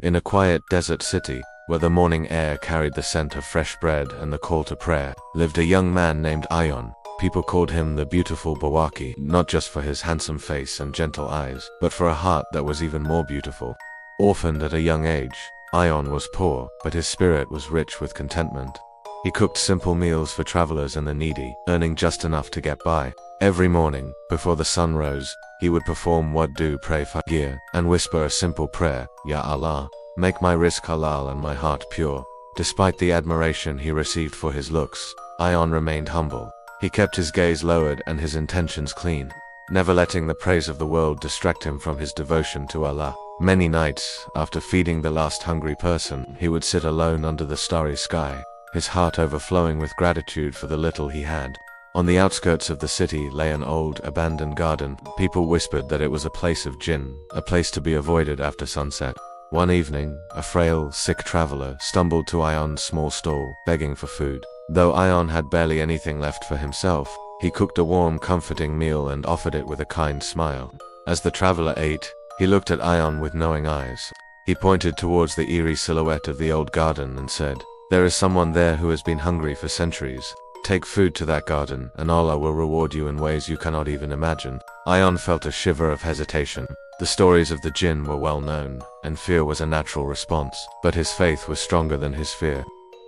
In a quiet desert city, where the morning air carried the scent of fresh bread and the call to prayer, lived a young man named Ion. People called him the beautiful Bawarchi, not just for his handsome face and gentle eyes, but for a heart that was even more beautiful. Orphaned at a young age, Ion was poor, but his spirit was rich with contentment. He cooked simple meals for travelers and the needy, earning just enough to get by. Every morning, before the sun rose, he would perform wudu, pray fajr, and whisper a simple prayer, Ya Allah, make my rizq halal and my heart pure. Despite the admiration he received for his looks, Ion remained humble. He kept his gaze lowered and his intentions clean, never letting the praise of the world distract him from his devotion to Allah. Many nights, after feeding the last hungry person, he would sit alone under the starry sky, his heart overflowing with gratitude for the little he had. On the outskirts of the city lay an old, abandoned garden. People whispered that it was a place of Jinn, a place to be avoided after sunset. One evening, a frail, sick traveler stumbled to Ion's small stall, begging for food. Though Ion had barely anything left for himself, he cooked a warm, comforting meal and offered it with a kind smile. As the traveler ate, he looked at Ion with knowing eyes. He pointed towards the eerie silhouette of the old garden and said, "There is someone there who has been hungry for centuries. Take food to that garden, and Allah will reward you in ways you cannot even imagine." Ion felt a shiver of hesitation. The stories of the Jinn were well known, and fear was a natural response, but his faith was stronger than his fear.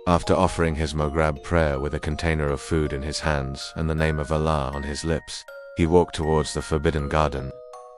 After offering his Maghrib prayer with a container of food in his hands and the name of Allah on his lips, he walked towards the forbidden garden.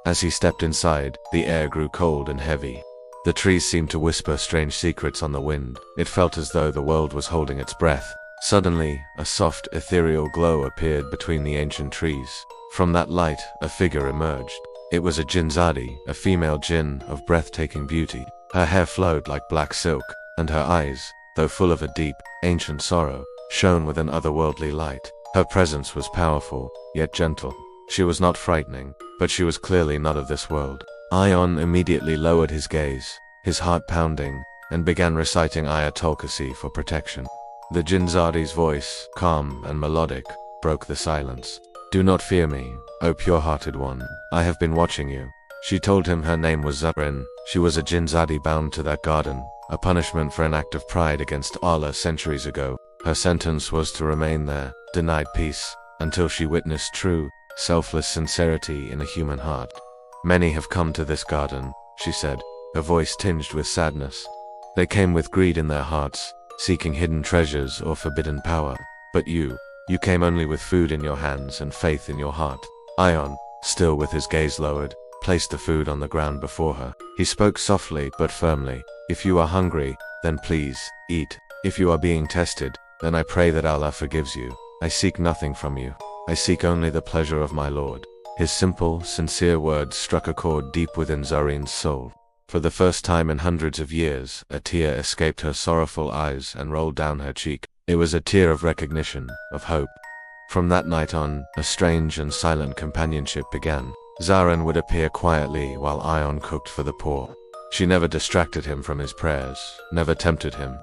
As he stepped inside, the air grew cold and heavy. The trees seemed to whisper strange secrets on the wind. It felt as though the world was holding its breath. Suddenly, a soft, ethereal glow appeared between the ancient trees. From that light, a figure emerged. It was a jinzadi, a female jinn of breathtaking beauty. Her hair flowed like black silk, and her eyes, though full of a deep, ancient sorrow, shone with an otherworldly light. Her presence was powerful, yet gentle. She was not frightening, but she was clearly not of this world. Ion immediately lowered his gaze, his heart pounding, and began reciting Ayatul Kursi for protection. The jinzadi's voice, calm and melodic, broke the silence. "Do not fear me, O pure-hearted one. I have been watching you." She told him her name was Zahrin. She was a jinzadi bound to that garden, a punishment for an act of pride against Allah centuries ago. Her sentence was to remain there, denied peace, until she witnessed true, selfless sincerity in a human heart. "Many have come to this garden," she said, her voice tinged with sadness. "They came with greed in their hearts, seeking hidden treasures or forbidden power. But you came only with food in your hands and faith in your heart." Ion, still with his gaze lowered, placed the food on the ground before her. He spoke softly but firmly. "If you are hungry, then please, eat. If you are being tested, then I pray that Allah forgives you. I seek nothing from you. I seek only the pleasure of my Lord." His simple, sincere words struck a chord deep within Zahrin's soul. For the first time in hundreds of years, a tear escaped her sorrowful eyes and rolled down her cheek. It was a tear of recognition, of hope. From that night on, a strange and silent companionship began. Zahrin would appear quietly while Ion cooked for the poor. She never distracted him from his prayers, never tempted him,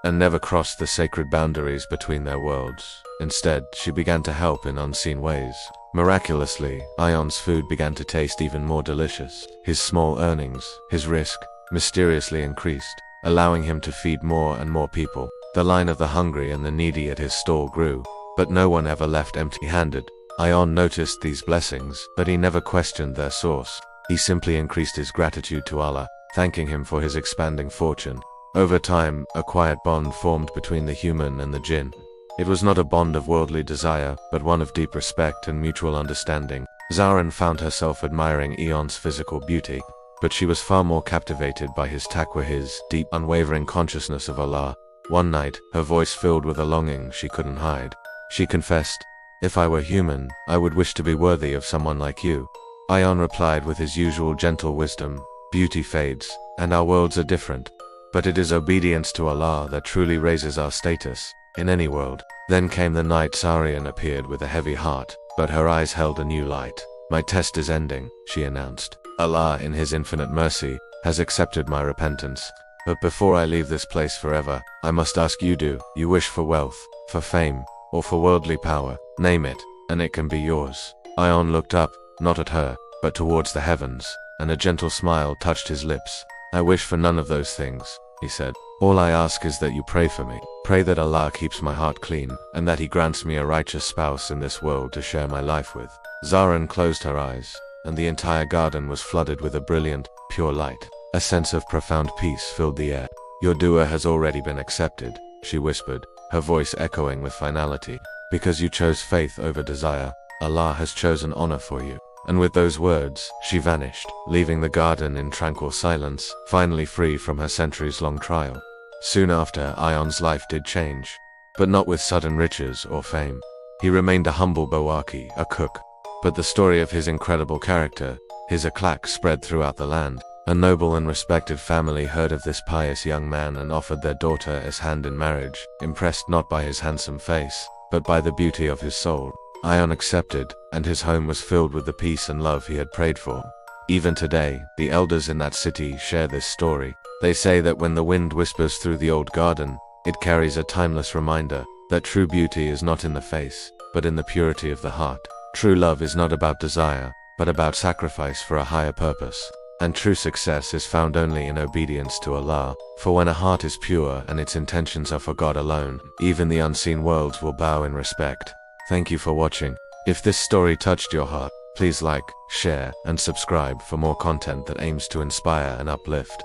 and never crossed the sacred boundaries between their worlds. Instead, she began to help in unseen ways. Miraculously, Ion's food began to taste even more delicious. His small earnings, his risk, mysteriously increased, allowing him to feed more and more people. The line of the hungry and the needy at his stall grew, but no one ever left empty-handed. Ion noticed these blessings, but he never questioned their source. He simply increased his gratitude to Allah, thanking him for his expanding fortune. Over time, a quiet bond formed between the human and the jinn. It was not a bond of worldly desire, but one of deep respect and mutual understanding. Zahrin found herself admiring Ion's physical beauty, but she was far more captivated by his taqwa, his deep, unwavering consciousness of Allah. One night, her voice filled with a longing she couldn't hide. She confessed, "If I were human, I would wish to be worthy of someone like you." Ion replied with his usual gentle wisdom, "Beauty fades, and our worlds are different. But it is obedience to Allah that truly raises our status, in any world." Then came the night Zahrin appeared with a heavy heart, but her eyes held a new light. "My test is ending," she announced. "Allah, in His infinite mercy, has accepted my repentance. But before I leave this place forever, I must ask you, do you wish for wealth, for fame, or for worldly power? Name it, and it can be yours." Ion looked up, not at her, but towards the heavens, and a gentle smile touched his lips. I wish for none of those things, he said. All I ask is that you pray for me. Pray that Allah keeps my heart clean, and that He grants me a righteous spouse in this world to share my life with. Zaran closed her eyes, and the entire garden was flooded with a brilliant, pure light. A sense of profound peace filled the air. Your dua has already been accepted, she whispered, her voice echoing with finality. Because you chose faith over desire, Allah has chosen honor for you. And with those words, she vanished, leaving the garden in tranquil silence, finally free from her centuries-long trial. Soon after, Ion's life did change, but not with sudden riches or fame. He remained a humble Bawarchi, a cook. But the story of his incredible character, his akhlaq, spread throughout the land. A noble and respected family heard of this pious young man and offered their daughter as hand in marriage, impressed not by his handsome face, but by the beauty of his soul. Ion accepted, and his home was filled with the peace and love he had prayed for. Even today, the elders in that city share this story. They say that when the wind whispers through the old garden, it carries a timeless reminder that true beauty is not in the face, but in the purity of the heart. True love is not about desire, but about sacrifice for a higher purpose. And true success is found only in obedience to Allah, for when a heart is pure and its intentions are for God alone, even the unseen worlds will bow in respect. Thank you for watching. If this story touched your heart, please like, share, and subscribe for more content that aims to inspire and uplift.